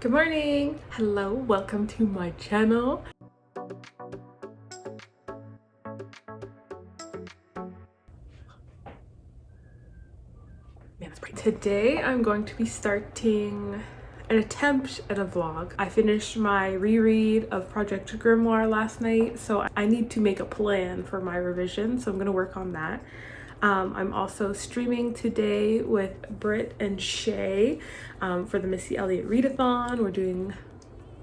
Good morning! Hello, welcome to my channel. Man, that's bright. Today I'm going to be starting an attempt at a vlog. I finished my reread of Project Grimoire last night, so I need to make a plan for my revision, so I'm gonna work on that. I'm also streaming today with Britt and Shay for the Missy Elliott readathon. We're doing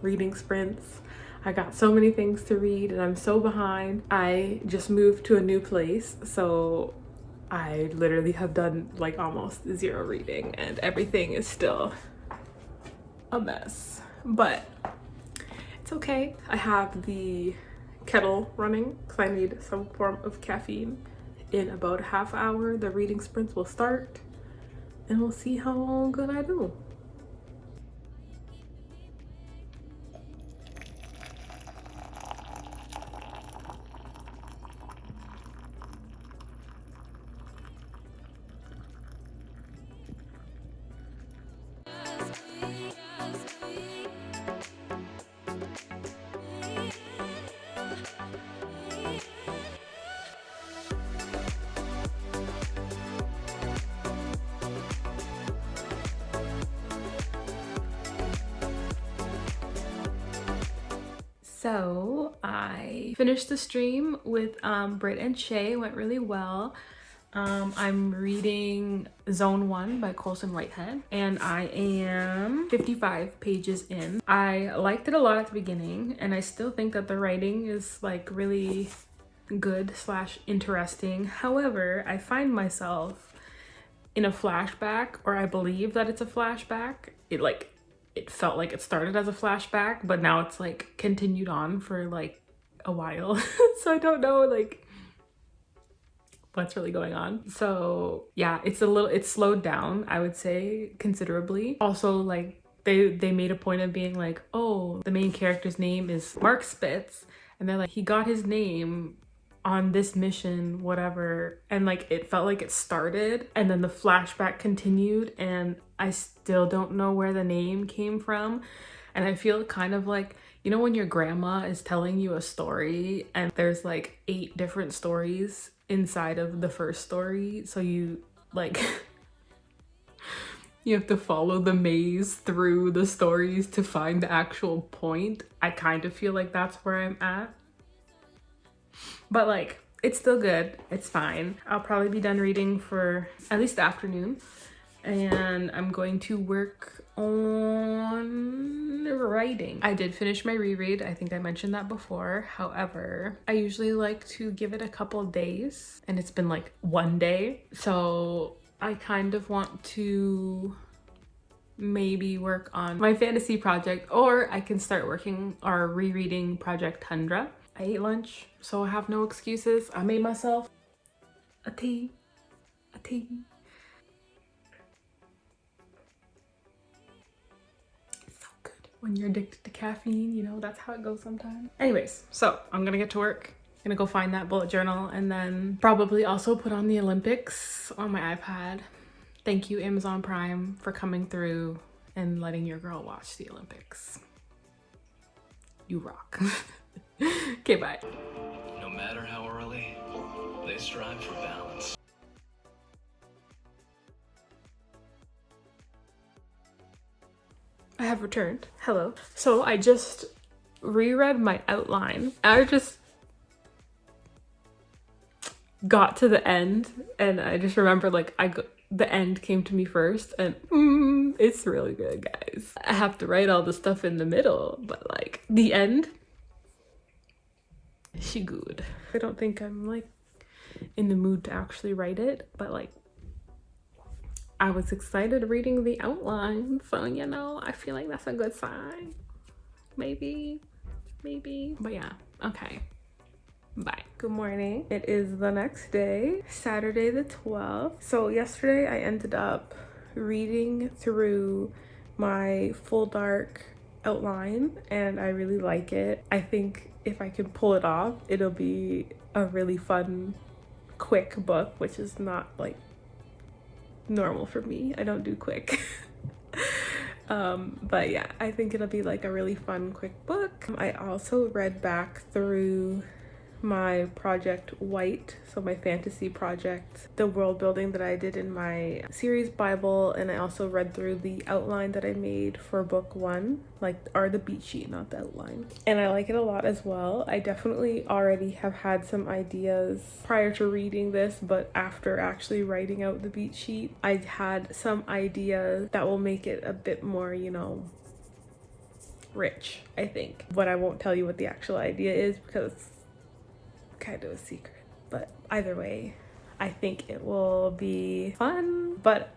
reading sprints. I got so many things to read and I'm so behind. I just moved to a new place, so I literally have done like almost zero reading and everything is still a mess, but it's okay. I have the kettle running because I need some form of caffeine. In about a half hour, the reading sprints will start and we'll see how good I do. So I finished the stream with Britt and Shay. It went really well. I'm reading Zone 1 by Colson Whitehead and I am 55 pages in. I liked it a lot at the beginning and I still think that the writing is like really good slash interesting. However, I find myself in a flashback, or I believe that it's a flashback. It felt like it started as a flashback, but now it's like continued on for like a while. So I don't know like what's really going on. So yeah, it's slowed down, I would say, considerably. Also, like they made a point of being like, oh, the main character's name is Mark Spitz, and they're like, he got his name on this mission, whatever. And like it felt like it started and then the flashback continued and I still don't know where the name came from. And I feel kind of like, you know, when your grandma is telling you a story and there's like 8 different stories inside of the first story, so you like you have to follow the maze through the stories to find the actual point. I kind of feel like that's where I'm at. But like, it's still good. It's fine. I'll probably be done reading for at least the afternoon. And I'm going to work on writing. I did finish my reread. I think I mentioned that before. However, I usually like to give it a couple days and it's been like one day. So I kind of want to maybe work on my fantasy project, or I can start working or rereading Project Tundra. I ate lunch, so I have no excuses. I made myself a tea. It's so good. When you're addicted to caffeine, you know, that's how it goes sometimes. Anyways, so I'm gonna get to work. I'm gonna go find that bullet journal and then probably also put on the Olympics on my iPad. Thank you, Amazon Prime, for coming through and letting your girl watch the Olympics. You rock. Okay, bye. No matter how early, they strive for balance. I have returned. Hello. So I just reread my outline. I just got to the end and I just remember like the end came to me first and it's really good, guys. I have to write all the stuff in the middle, but like the end, she good. I don't think I'm like in the mood to actually write it, but like I was excited reading the outline, so you know, I feel like that's a good sign. Maybe, but yeah, okay, bye. Good morning. It is the next day, Saturday the 12th. So yesterday I ended up reading through my full dark outline and I really like it. I think if I can pull it off, it'll be a really fun, quick book, which is not like normal for me. I don't do quick. But yeah, I think it'll be like a really fun, quick book. I also read back through my project White, so my fantasy project, the world building that I did in my series Bible, and I also read through the outline that I made for book 1, or the beat sheet, not the outline, and I like it a lot as well. I definitely already have had some ideas prior to reading this, but after actually writing out the beat sheet, I had some ideas that will make it a bit more, rich, I think. But I won't tell you what the actual idea is because kind of a secret, but either way, I think it will be fun. But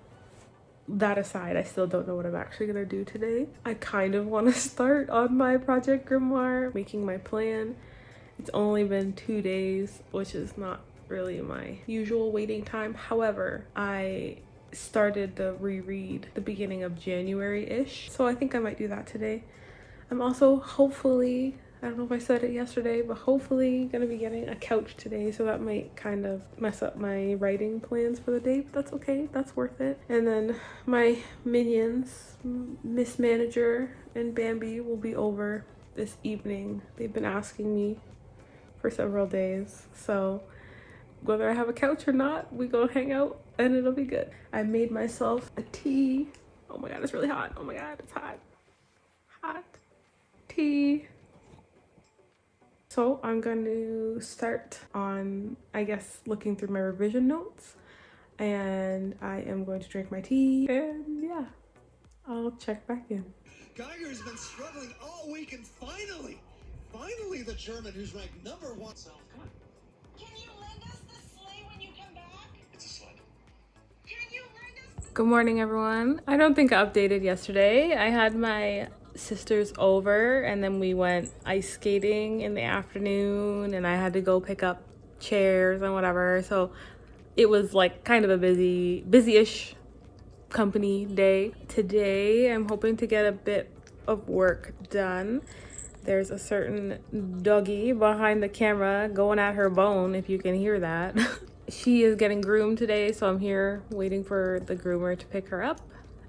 that aside, I still don't know what I'm actually gonna do today. I kind of want to start on my project grimoire, making my plan. It's only been 2 days, which is not really my usual waiting time. However, I started the reread the beginning of January-ish, so I think I might do that today. I'm also hopefully, I don't know if I said it yesterday, but hopefully gonna be getting a couch today, so that might kind of mess up my writing plans for the day, but that's okay, that's worth it. And then my minions, Miss Manager and Bambi, will be over this evening. They've been asking me for several days, so whether I have a couch or not, we gonna hang out and it'll be good. I made myself a tea. Oh my god, it's really hot. Oh my god, it's hot. Hot tea. So I'm going to start on, I guess, looking through my revision notes, and I am going to drink my tea, and yeah, I'll check back in. Geiger's been struggling all week, and finally the German who's ranked #1. So, come on. Can you lend us the sleigh when you come back? It's a sled. Can you lend us? Good morning, everyone. I don't think I updated yesterday. I had my sisters over and then we went ice skating in the afternoon, and I had to go pick up chairs and whatever, so it was like kind of a busy-ish company day. Today I'm hoping to get a bit of work done. There's a certain doggy behind the camera going at her bone, if you can hear that. She is getting groomed today, so I'm here waiting for the groomer to pick her up,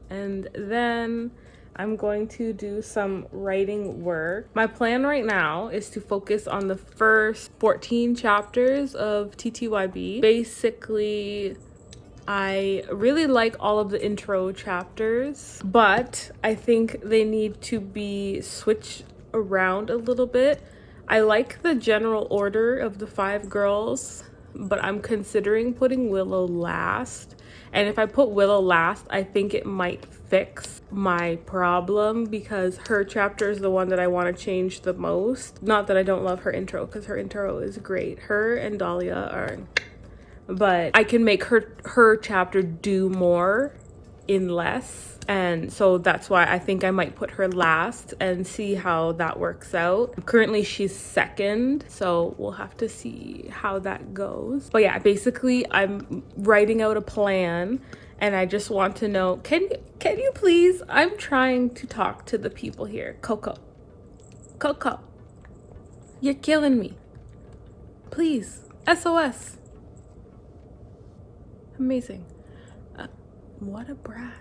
and then I'm going to do some writing work. My plan right now is to focus on the first 14 chapters of TTYB. Basically, I really like all of the intro chapters, but I think they need to be switched around a little bit. I like the general order of the 5 girls, but I'm considering putting Willow last. And if I put Willow last, I think it might fix my problem because her chapter is the one that I want to change the most. Not that I don't love her intro, because her intro is great. Her and Dahlia are, but I can make her chapter do more in less. And so that's why I think I might put her last and see how that works out. Currently she's second, so we'll have to see how that goes. But yeah, basically I'm writing out a plan, and I just want to know, can you please, I'm trying to talk to the people here. Coco, you're killing me. Please, SOS. Amazing. What a brat.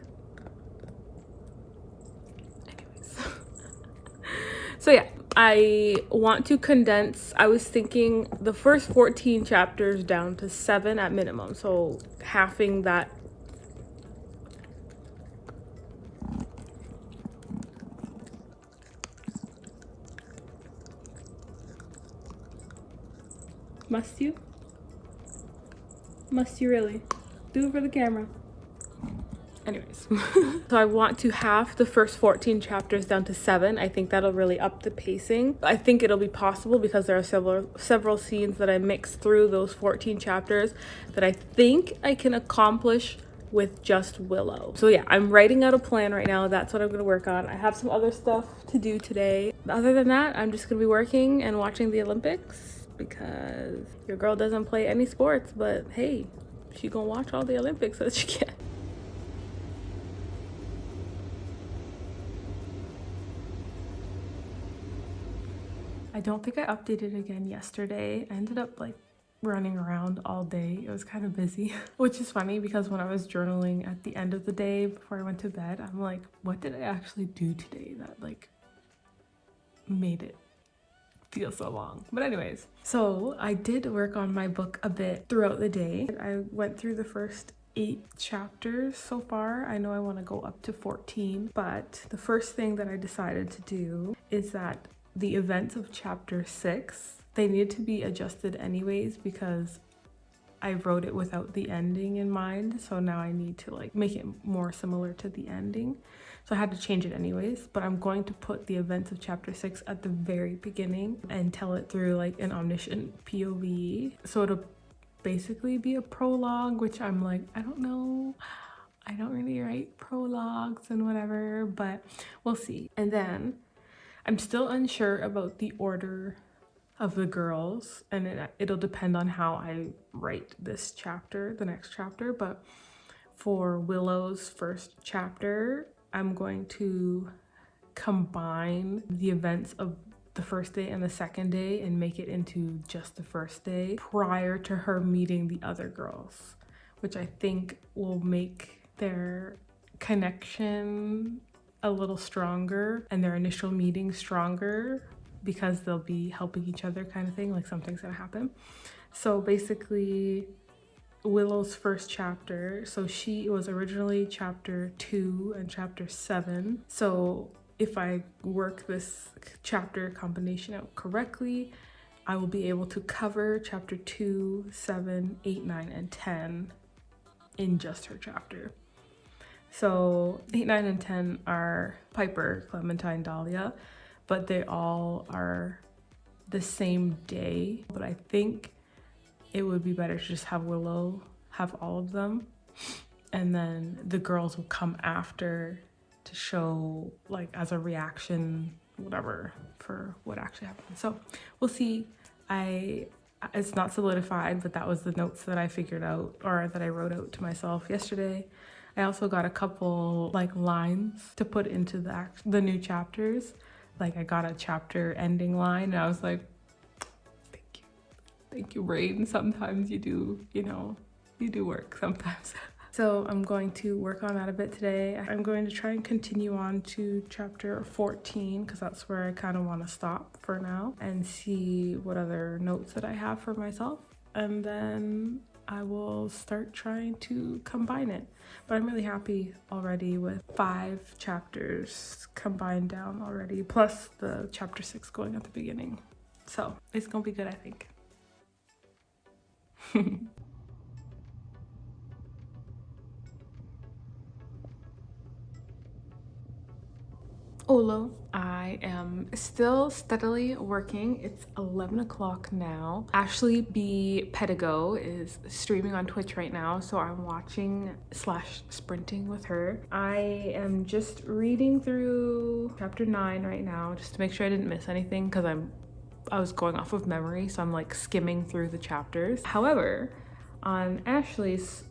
So yeah, I want to condense. I was thinking the first 14 chapters down to 7 at minimum, so halving that. Must you? Must you really? Do it for the camera. Anyways, so I want to halve the first 14 chapters down to 7. I think that'll really up the pacing. I think it'll be possible because there are several scenes that I mixed through those 14 chapters that I think I can accomplish with just Willow. So yeah, I'm writing out a plan right now. That's what I'm gonna work on. I have some other stuff to do today. Other than that, I'm just gonna be working and watching the Olympics because your girl doesn't play any sports, but hey, she gonna watch all the Olympics so that she can. I don't think I updated again yesterday. I ended up like running around all day. It was kind of busy, which is funny because when I was journaling at the end of the day before I went to bed, I'm like, what did I actually do today that like made it feel so long? But anyways, so I did work on my book a bit throughout the day. I went through the first 8 chapters so far. I know I want to go up to 14, but the first thing that I decided to do is that the events of chapter 6, they needed to be adjusted anyways because I wrote it without the ending in mind. So now I need to like make it more similar to the ending. So I had to change it anyways, but I'm going to put the events of chapter 6 at the very beginning and tell it through like an omniscient POV. So it'll basically be a prologue, which I'm like, I don't know. I don't really write prologues and whatever, but we'll see. And then I'm still unsure about the order of the girls, and it'll depend on how I write this chapter, the next chapter. But for Willow's first chapter, I'm going to combine the events of the first day and the second day and make it into just the first day prior to her meeting the other girls, which I think will make their connection a little stronger and their initial meeting stronger because they'll be helping each other kind of thing, like something's gonna happen. So basically Willow's first chapter, so she was originally chapter 2 and chapter 7. So if I work this chapter combination out correctly, I will be able to cover chapter 2, 7, 8, 9, and 10 in just her chapter. So 8, 9, and 10 are Piper, Clementine, Dahlia, but they all are the same day. But I think it would be better to just have Willow have all of them, and then the girls will come after to show like as a reaction, whatever, for what actually happened. So we'll see. It's not solidified, but that was the notes that I figured out, or that I wrote out to myself yesterday. I also got a couple like lines to put into the new chapters. Like I got a chapter ending line and I was like, thank you, brain. Sometimes you do, you do work sometimes. So I'm going to work on that a bit today. I'm going to try and continue on to chapter 14 because that's where I kind of want to stop for now and see what other notes that I have for myself. And then I will start trying to combine it. But I'm really happy already with 5 chapters combined down already, plus the chapter 6 going at the beginning. So it's gonna be good, I think. Olo. I am still steadily working. It's 11 o'clock now. Ashley B. Pedigo is streaming on Twitch right now, so I'm watching / sprinting with her. I am just reading through chapter 9 right now, just to make sure I didn't miss anything, because I was going off of memory, so I'm like skimming through the chapters. However, on Ashley's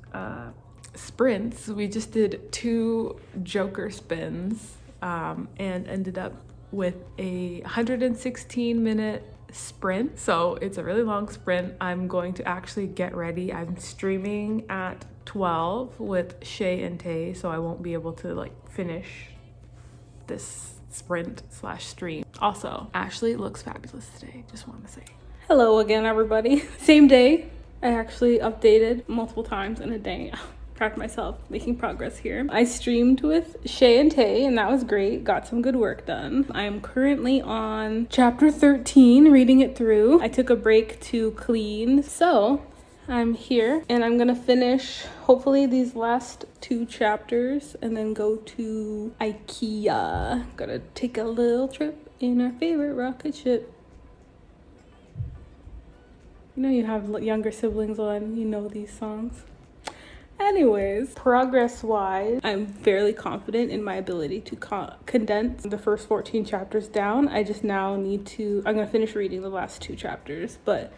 sprints, we just did 2 Joker spins, and ended up with a 116-minute sprint. So it's a really long sprint. I'm going to actually get ready. I'm streaming at 12 with Shay and Tay, so I won't be able to like finish this sprint / stream. Also, Ashley looks fabulous today, just want to say. Hello again, everybody. Same day. I actually updated multiple times in a day. Proud of myself, making progress here. I streamed with Shay and Tay, and that was great. Got some good work done. I'm currently on chapter 13, reading it through. I took a break to clean, so I'm here, and I'm gonna finish hopefully these last 2 chapters, and then go to Ikea. Gonna take a little trip in our favorite rocket ship. You know you have younger siblings on, you know these songs. Anyways, progress-wise, I'm fairly confident in my ability to condense the first 14 chapters down. I just now need to, I'm gonna finish reading the last 2 chapters, but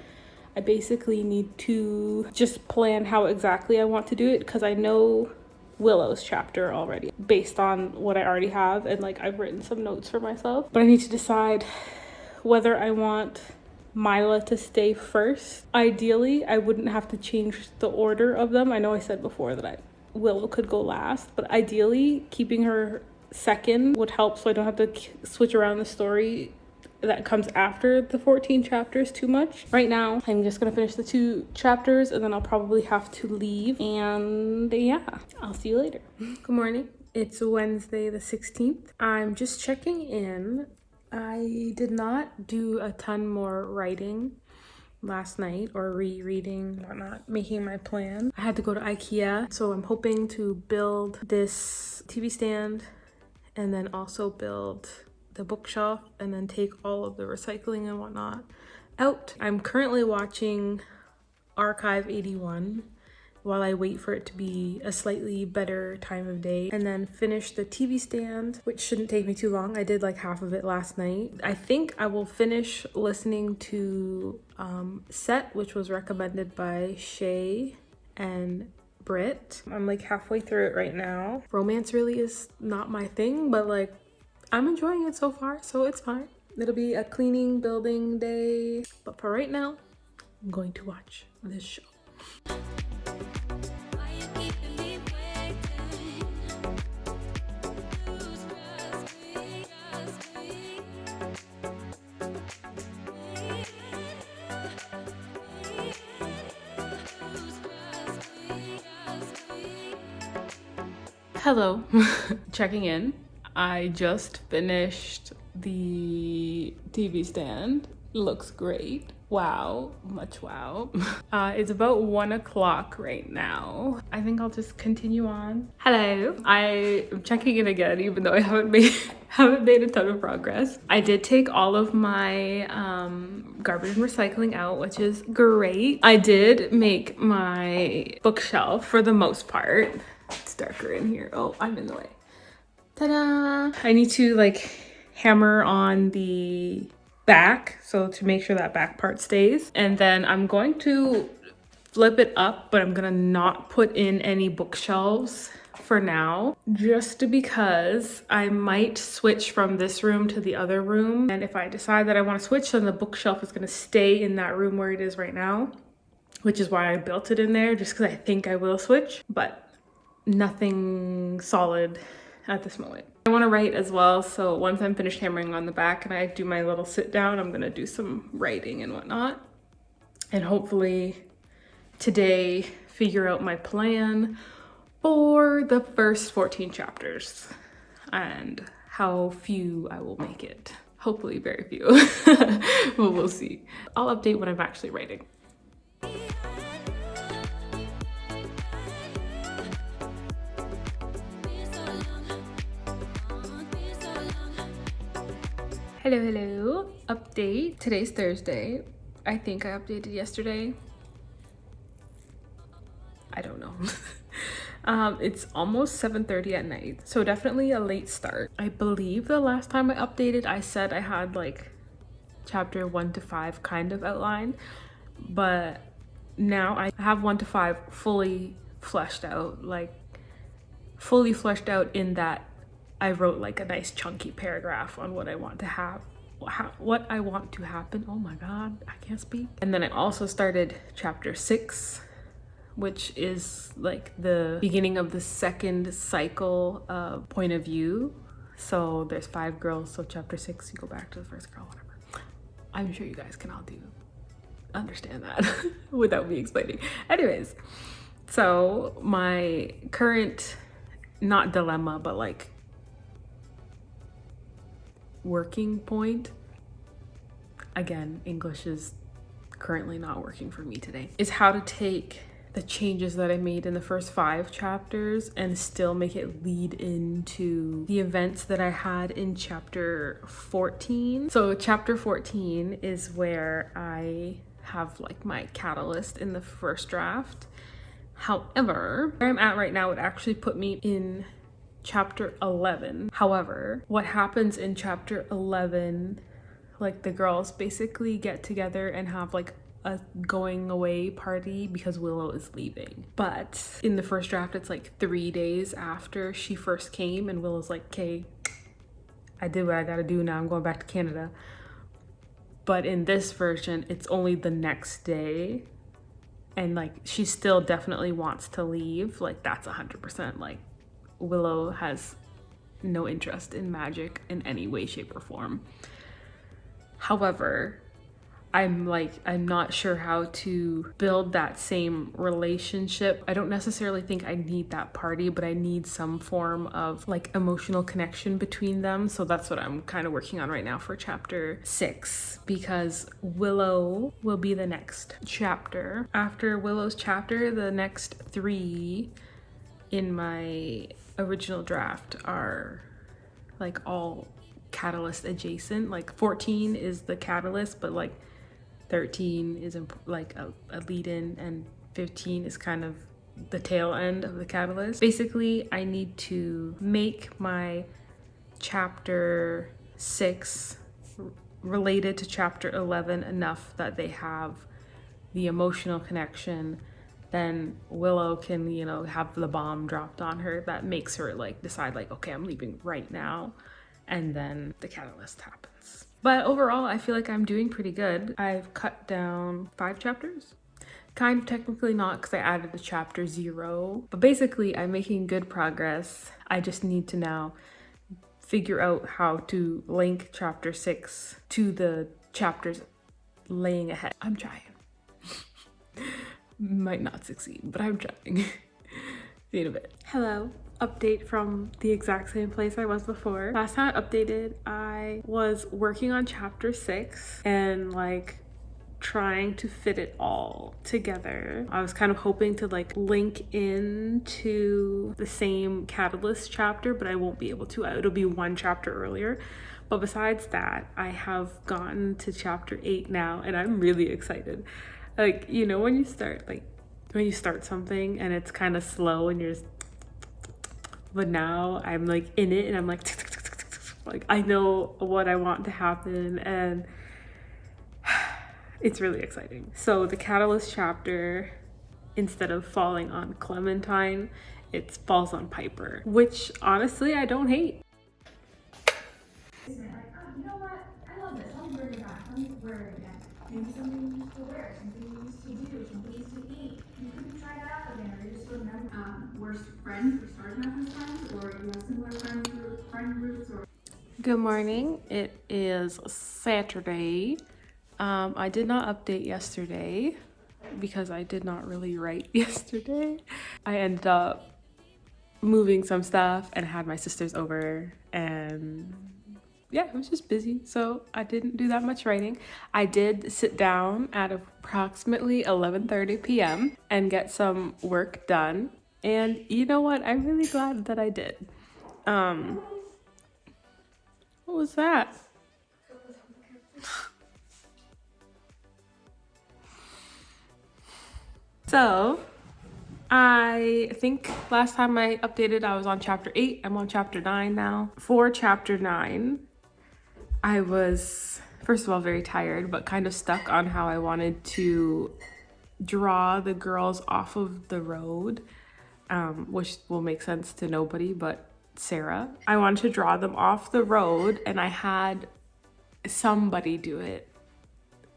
I basically need to just plan how exactly I want to do it, because I know Willow's chapter already, based on what I already have, and like I've written some notes for myself. But I need to decide whether I want Mila to stay first. Ideally, I wouldn't have to change the order of them. I know I said before that Willow could go last, but ideally keeping her second would help so I don't have to switch around the story that comes after the 14 chapters too much. Right now, I'm just gonna finish the 2 chapters and then I'll probably have to leave. And yeah, I'll see you later. Good morning. It's Wednesday the 16th. I'm just checking in. I did not do a ton more writing last night or rereading, whatnot, making my plan. I had to go to Ikea, so I'm hoping to build this TV stand and then also build the bookshelf and then take all of the recycling and whatnot out. I'm currently watching Archive 81 while I wait for it to be a slightly better time of day, and then finish the TV stand, which shouldn't take me too long. I did like half of it last night. I think I will finish listening to Set, which was recommended by Shay and Britt. I'm like halfway through it right now. Romance really is not my thing, but like I'm enjoying it so far, so it's fine. It'll be a cleaning building day, but for right now, I'm going to watch this show. Hello, checking in. I just finished the TV stand. Looks great. Wow, much wow. It's about 1 o'clock right now. I think I'll just continue on. Hello, I am checking in again, even though I haven't made a ton of progress. I did take all of my garbage and recycling out, which is great. I did make my bookshelf for the most part. It's darker in here. Oh, I'm in the way. Ta-da! I need to like hammer on the back so to make sure that back part stays. And then I'm going to flip it up, but I'm gonna not put in any bookshelves for now, just because I might switch from this room to the other room. And if I decide that I want to switch, then the bookshelf is gonna stay in that room where it is right now, which is why I built it in there, just because I think I will switch, but nothing solid at this moment. I want to write as well, so once I'm finished hammering on the back and I do my little sit down, I'm gonna do some writing and whatnot, and hopefully today figure out my plan for the first 14 chapters and how few I will make it. Hopefully very few, but we'll see. I'll update when I'm actually writing. Hello, update. Today's Thursday. I think I updated yesterday. I don't know. It's almost 7:30 at night, so definitely a late start. I believe the last time I updated, I said I had like chapter 1 to 5 kind of outlined, but now I have 1 to 5 fully fleshed out, like fully fleshed out in that I wrote like a nice chunky paragraph on what I want to have, what I want to happen. Oh my God, I can't speak. And then I also started chapter 6, which is like the beginning of the second cycle of point of view. So there's 5 girls, so chapter 6, you go back to the first girl, whatever. I'm sure you guys can all understand that without me explaining. Anyways, so my current, not dilemma, but like working point, again, English is currently not working for me today, is how to take the changes that I made in the first 5 chapters and still make it lead into the events that I had in chapter 14. So chapter 14 is where I have like my catalyst in the first draft. However, where I'm at right now would actually put me in chapter 11. However, what happens in chapter 11, like the girls basically get together and have like a going away party because Willow is leaving. But in the first draft, it's like 3 days after she first came, and Willow's like, okay, I did what I gotta do, now I'm going back to Canada. But in this version, it's only the next day. And like, she still definitely wants to leave. Like, that's 100%. Like, Willow has no interest in magic in any way, shape, or form. However, I'm not sure how to build that same relationship. I don't necessarily think I need that party, but I need some form of like emotional connection between them. So that's what I'm kind of working on right now for chapter 6, because Willow will be the next chapter. After Willow's chapter, the next 3 in my original draft are like all catalyst adjacent. Like 14 is the catalyst, but like 13 is like a lead-in, and 15 is kind of the tail end of the catalyst. Basically, I need to make my chapter 6 related to chapter 11 enough that they have the emotional connection. Then Willow can, you know, have the bomb dropped on her that makes her like decide like, okay, I'm leaving right now. And then the catalyst happens. But overall, I feel like I'm doing pretty good. I've cut down 5 chapters. Kind of technically not, because I added the chapter 0. But basically, I'm making good progress. I just need to now figure out how to link chapter 6 to the chapters laying ahead. I'm trying. Might not succeed, but I'm trying. See you in a bit. Hello. Update from the exact same place I was before. Last time I updated, I was working on chapter 6 and like trying to fit it all together. I was kind of hoping to like link into the same catalyst chapter, but I won't be able to. It'll be 1 chapter earlier. But besides that, I have gotten to chapter 8 now, and I'm really excited. Like, you know, when you start something and it's kind of slow and you're just, but now I'm like in it and I'm like I know what I want to happen, and it's really exciting. So the catalyst chapter, instead of falling on Clementine, it falls on Piper, which honestly I don't hate. You know what? I love this. Let me bring it back. Let me wear it again. Maybe something you used to wear, something you used to do, something you used to eat. You couldn't try that out again, or you just remember. Worst friends, or starting off as friends, or you have similar friend groups, or. Good morning. It is Saturday. I did not update yesterday because I did not really write yesterday. I ended up moving some stuff and had my sisters over, and yeah, I was just busy, so I didn't do that much writing. I did sit down at approximately 11:30 p.m. and get some work done, and you know what? I'm really glad that I did. What was that? So, I think last time I updated, I was on chapter 8. I'm on chapter 9 now. For chapter 9, I was, first of all, very tired, but kind of stuck on how I wanted to draw the girls off of the road, which will make sense to nobody but Sarah. I wanted to draw them off the road, and I had somebody do it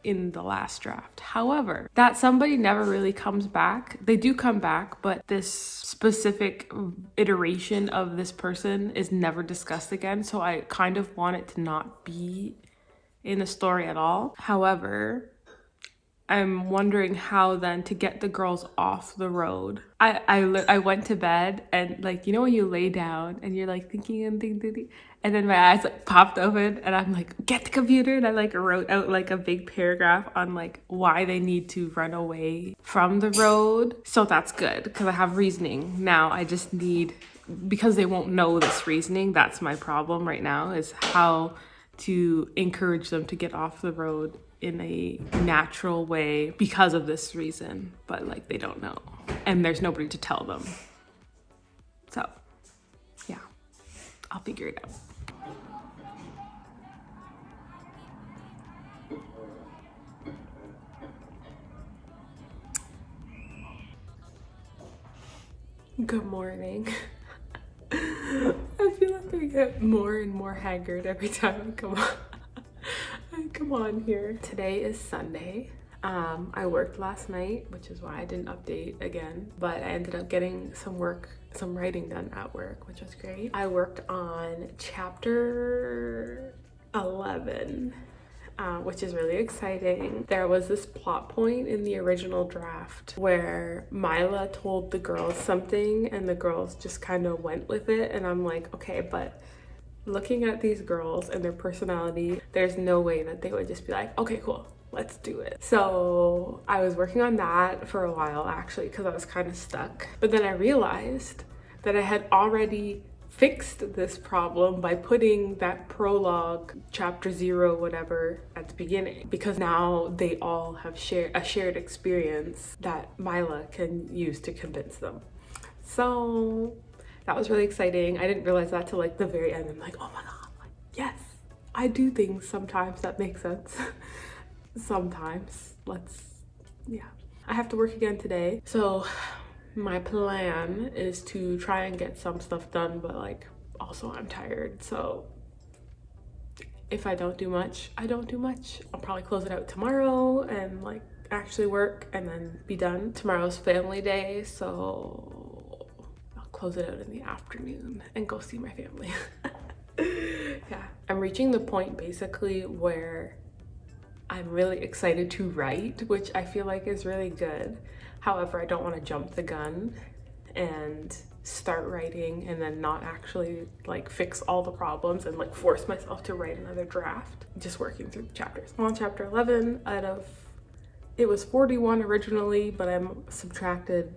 in the last draft. However, that somebody never really comes back. They do come back, but this specific iteration of this person is never discussed again. So I kind of want it to not be in the story at all. However, I'm wondering how then to get the girls off the road. I went to bed, and like, you know when you lay down and you're like thinking and then my eyes like popped open and I'm like, get the computer, and I like wrote out like a big paragraph on like why they need to run away from the road. So that's good because I have reasoning. Now I just need, because they won't know this reasoning, that's my problem right now, is how to encourage them to get off the road in a natural way because of this reason, but like they don't know and there's nobody to tell them. So yeah, I'll figure it out. Good morning. I feel like I get more and more haggard every time I come on. I Come on here. Today is Sunday. I worked last night, which is why I didn't update again, but I ended up getting some writing done at work, which was great. I worked on chapter 11, which is really exciting. There was this plot point in the original draft where Mila told the girls something and the girls just kind of went with it, and I'm like, okay, but looking at these girls and their personality, there's no way that they would just be like, okay, cool, let's do it. So I was working on that for a while actually, because I was kind of stuck. But then I realized that I had already fixed this problem by putting that prologue, chapter 0, whatever, at the beginning, because now they all have a shared experience that Mila can use to convince them. So that was really exciting. I didn't realize that till like the very end. I'm like, oh my god, like, yes, I do things sometimes that make sense. Sometimes. Yeah. I have to work again today. So my plan is to try and get some stuff done, but like also I'm tired. So if I don't do much, I don't do much. I'll probably close it out tomorrow and like actually work and then be done. Tomorrow's family day, so close it out in the afternoon and go see my family. Yeah, I'm reaching the point basically where I'm really excited to write, which I feel like is really good. However, I don't want to jump the gun and start writing and then not actually like fix all the problems and like force myself to write another draft. Just working through the chapters. I'm on chapter 11 out of, it was 41 originally, but I'm subtracted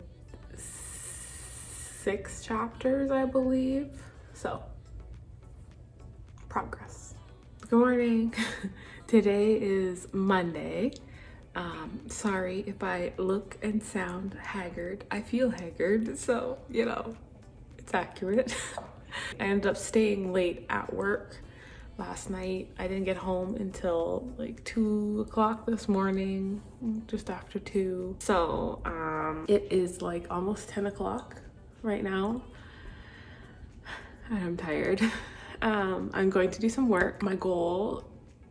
6 chapters, I believe. So, progress. Good morning. Today is Monday. Sorry if I look and sound haggard. I feel haggard, so, you know, it's accurate. I ended up staying late at work last night. I didn't get home until like 2 o'clock this morning, just after 2. So, it is like almost 10 o'clock right now and I'm tired. I'm going to do some work. My goal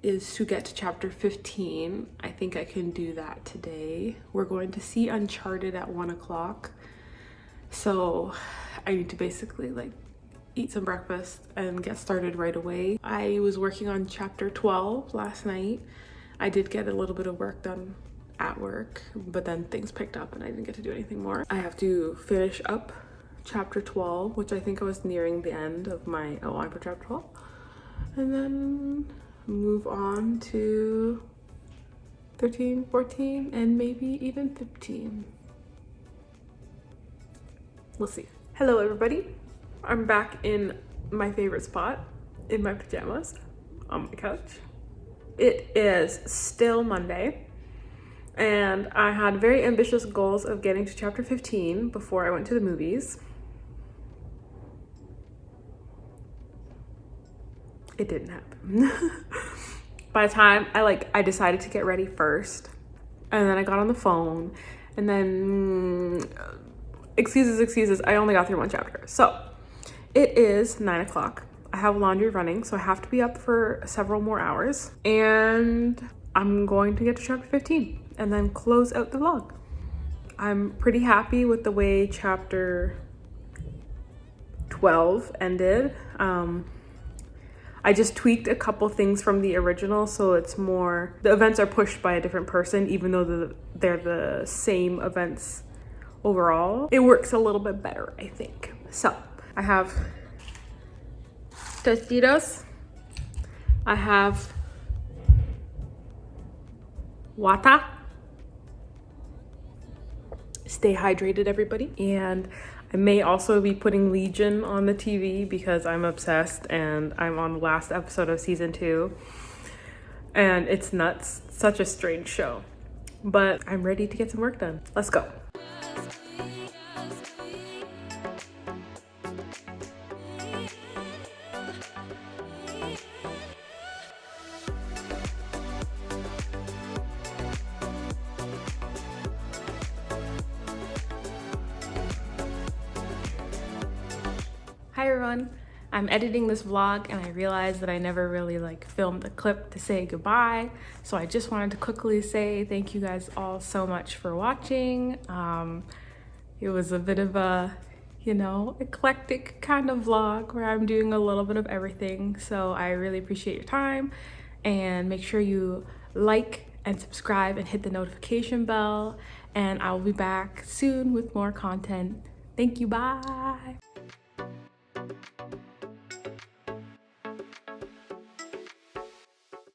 is to get to chapter 15. I think I can do that today. We're going to see Uncharted at 1 o'clock. So I need to basically like eat some breakfast and get started right away. I was working on chapter 12 last night. I did get a little bit of work done at work, but then things picked up and I didn't get to do anything more. I have to finish up chapter 12, which I think I was nearing the end of my outline for chapter 12, and then move on to 13, 14, and maybe even 15. We'll see. Hello everybody. I'm back in my favorite spot, in my pajamas, on my couch. It is still Monday, and I had very ambitious goals of getting to chapter 15 before I went to the movies. It didn't happen. By the time I decided to get ready first, and then I got on the phone, and then excuses, I only got through 1 chapter. So it is 9 o'clock. I have laundry running, so I have to be up for several more hours, and I'm going to get to chapter 15 and then close out the vlog. I'm pretty happy with the way chapter 12 ended. I just tweaked a couple things from the original, so it's more, the events are pushed by a different person, even though they're the same events overall. It works a little bit better, I think. So I have Tostitos. I have water. Stay hydrated, everybody. And I may also be putting Legion on the TV because I'm obsessed and I'm on the last episode of season 2. And it's nuts. Such a strange show. But I'm ready to get some work done. Let's go. Hi everyone, I'm editing this vlog and I realized that I never really like filmed a clip to say goodbye. So I just wanted to quickly say thank you guys all so much for watching. It was a bit of a, you know, eclectic kind of vlog where I'm doing a little bit of everything. So I really appreciate your time, and make sure you like and subscribe and hit the notification bell, and I'll be back soon with more content. Thank you, bye.